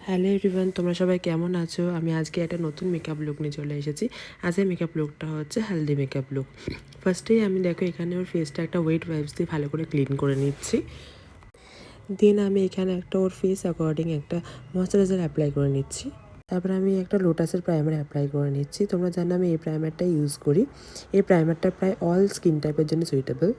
Hello everyone, তোমরা সবাই কেমন আছো? আমি আজকে একটা নতুন মেকআপ লুক নিয়ে চলে এসেছি। আজকের মেকআপ লুকটা হচ্ছে হেলদি মেকআপ লুক। ফার্স্টেই আমি দেখো এখানে ওর ফেসটা একটা ওয়েট ওয়াইপস দিয়ে ভালো করে ক্লিন করে নিচ্ছি। দেন আমি এখানে একটা ওর ফেস অ্যাকর্ডিং একটা ময়শ্চারাইজার অ্যাপ্লাই করে নিচ্ছি। তারপর আমি একটা লোটাসের প্রাইমার অ্যাপ্লাই করে নিচ্ছি। তোমরা জানো আমি এই প্রাইমারটা ইউজ করি। এই প্রাইমারটা প্রায় অল স্কিন টাইপের জন্য সুইটেবল।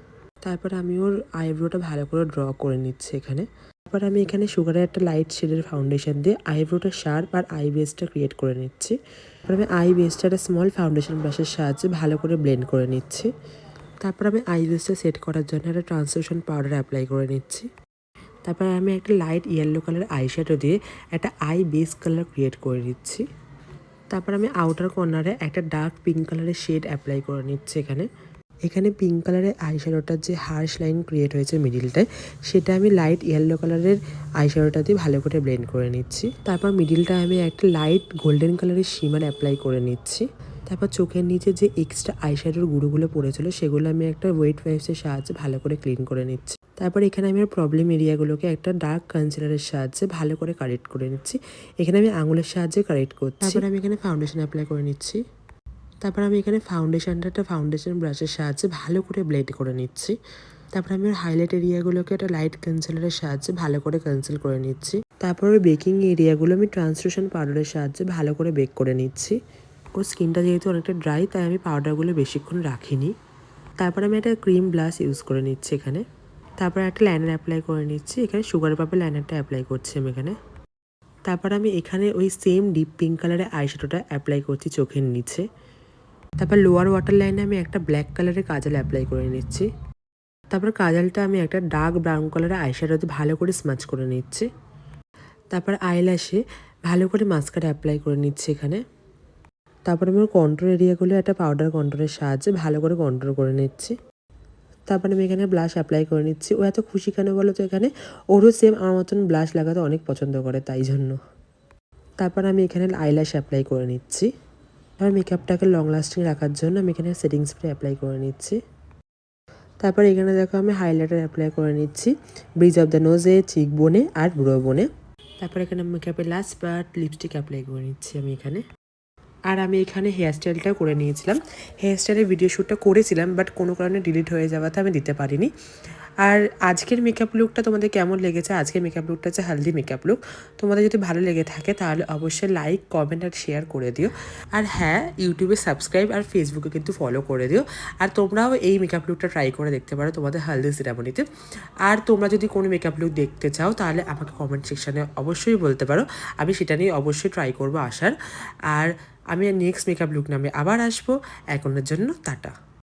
তারপর আমি ওর আইব্রোটা ভালো করে ড্র করে নিচ্ছি এখানে। তারপর আমি এখানে সুগারের একটা লাইট শেডের ফাউন্ডেশন দিয়ে আইব্রোটা শার্প আর আই বেসটা ক্রিয়েট করে নিচ্ছি। তারপর আমি আই বেসটা একটা স্মল ফাউন্ডেশন ব্রাশের সাহায্যে ভালো করে ব্লেন্ড করে নিচ্ছি। তারপর আমি আই বেসটা সেট করার জন্য একটা ট্রান্সলুশন পাউডার অ্যাপ্লাই করে নিচ্ছি। তারপর আমি একটা লাইট ইয়েলো কালার আইশ্যাডো দিয়ে একটা আই বেস কালার ক্রিয়েট করে নিচ্ছি। তারপর আমি আউটার কর্নারে একটা ডার্ক পিঙ্ক কালারের শেড অ্যাপ্লাই করে নিচ্ছি এখানে পিঙ্ক কালারের আইশ্যাডোটার যে হার্শ লাইন ক্রিয়েট হয়েছে মিডিলটায়, সেটা আমি লাইট ইয়েলো কালারের আইশ্যাডোটা দিয়ে ভালো করে ব্লেন্ড করে নিচ্ছি। তারপর মিডিলটায় আমি একটা লাইট গোল্ডেন কালারের শিমার অ্যাপ্লাই করে নিচ্ছি। তারপর চোখের নিচে যে এক্সট্রা আইশ্যাডোর গুঁড়োগুলো পড়েছিল সেগুলো আমি একটা ওয়েট ওয়াইপসের সাহায্যে ভালো করে ক্লিন করে নিচ্ছি। তারপর এখানে আমি প্রবলেম এরিয়াগুলোকে একটা ডার্ক কনসিলারের সাহায্যে ভালো করে কারেক্ট করে নিচ্ছি। এখানে আমি আঙুলের সাহায্যে কারেক্ট করছি। তারপর আমি এখানে ফাউন্ডেশন অ্যাপ্লাই করে নিচ্ছি। তারপর আমি এখানে ফাউন্ডেশনটা একটা ফাউন্ডেশন ব্রাশের সাহায্যে ভালো করে ব্লেন্ড করে নিচ্ছি। তারপর আমি ওর হাইলাইট এরিয়াগুলোকে একটা লাইট কনসিলারের সাহায্যে ভালো করে কনসিল করে নিচ্ছি। তারপর ওর বেকিং এরিয়াগুলো আমি ট্রান্সলুশন পাউডারের সাহায্যে ভালো করে বেক করে নিচ্ছি। ওর স্কিনটা যেহেতু অনেকটা ড্রাই, তাই আমি পাউডারগুলো বেশিক্ষণ রাখিনি। তারপর আমি একটা ক্রিম ব্লাশ ইউজ করে নিচ্ছি এখানে। তারপর একটা লাইনার অ্যাপ্লাই করে নিচ্ছি। এখানে সুগার পাপের লাইনারটা অ্যাপ্লাই করছি আমি এখানে। তারপর আমি এখানে ওই সেম ডিপ পিঙ্ক কালারের আইশ্যাডোটা অ্যাপ্লাই করছি চোখের নিচে। তারপর লোয়ার ওয়াটার লাইনে আমি একটা ব্ল্যাক কালারের কাজল অ্যাপ্লাই করে নিচ্ছি। তারপর কাজলটা আমি একটা ডার্ক ব্রাউন কালারের আইশ্যাডোতে ভালো করে স্মাচ করে নিচ্ছি। তারপর আইল্যাশে ভালো করে মাস্কারা অ্যাপ্লাই করে নিচ্ছি এখানে। তারপর আমি কন্ট্রোল এরিয়াগুলো একটা পাউডার কন্ট্রোলের সাহায্যে ভালো করে কন্ট্রোল করে নিচ্ছি। তারপর আমি এখানে ব্লাশ অ্যাপ্লাই করে নিচ্ছি। ও এত খুশি কেন বলো তো, এখানে ওরও সেম আমার মতন ব্লাশ লাগাতে অনেক পছন্দ করে, তাই জন্য। তারপর আমি এখানে আইল্যাশ অ্যাপ্লাই করে নিচ্ছি। আর মেকআপটাকে লং লাস্টিং রাখার জন্য আমি এখানে সেটিং স্প্রে অ্যাপ্লাই করে নিচ্ছি। তারপর এখানে দেখো আমি হাইলাইটার অ্যাপ্লাই করে নিচ্ছি ব্রিজ অফ দ্য নোজে, চিক বোনে আর ব্রো বোনে। তারপর এখানে মেকআপের লাস্ট পার্ট লিপস্টিক অ্যাপ্লাই করে নিচ্ছি আমি এখানে। আর আমি এখানে হেয়ারস্টাইলটাও করে নিয়েছিলাম। হেয়ারস্টাইলের ভিডিও শ্যুটটা করেছিলাম, বাট কোনো কারণে ডিলিট হয়ে যাওয়াতে আমি দিতে পারিনি। আর আজকের মেকআপ লুকটা তোমাদের কেমন লেগেছে? আজকের মেকআপ লুকটা হচ্ছে হেলদি মেকআপ লুক। তোমাদের যদি ভালো লেগে থাকে তাহলে অবশ্যই লাইক, কমেন্ট আর শেয়ার করে দিও। আর হ্যাঁ, ইউটিউবে সাবস্ক্রাইব আর ফেসবুকে কিন্তু ফলো করে দিও। আর তোমরাও এই মেকআপ লুকটা ট্রাই করে দেখতে পারো তোমাদের হেলদি সেরামনিতে। আর তোমরা যদি কোনো মেকআপ লুক দেখতে চাও তাহলে আমাকে কমেন্ট সেকশানে অবশ্যই বলতে পারো। আমি সেটা নিয়ে অবশ্যই ট্রাই করবো আসার। আর আমি নেক্সট মেকআপ লুক নামে আবার আসবো। এখনের জন্য টাটা।